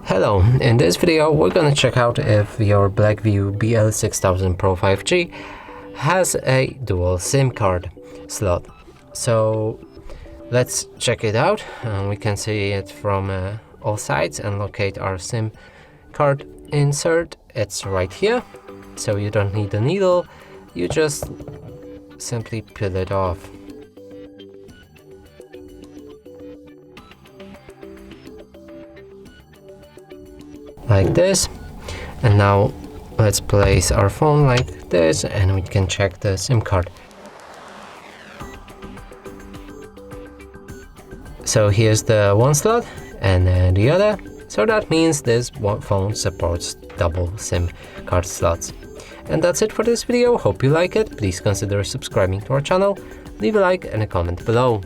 Hello, in this video we're gonna check out if your Blackview BL6000 Pro 5G has a dual SIM card slot. So let's check it out. We can see it from all sides and locate our SIM card insert. It's right here, so you don't need a needle, you just simply peel it off. Like this. And now let's place our phone like this and we can check the SIM card. So here's the one slot and then the other. So that means this phone supports double SIM card slots. And that's it for this video. Hope you like it. Please consider subscribing to our channel. Leave a like and a comment below.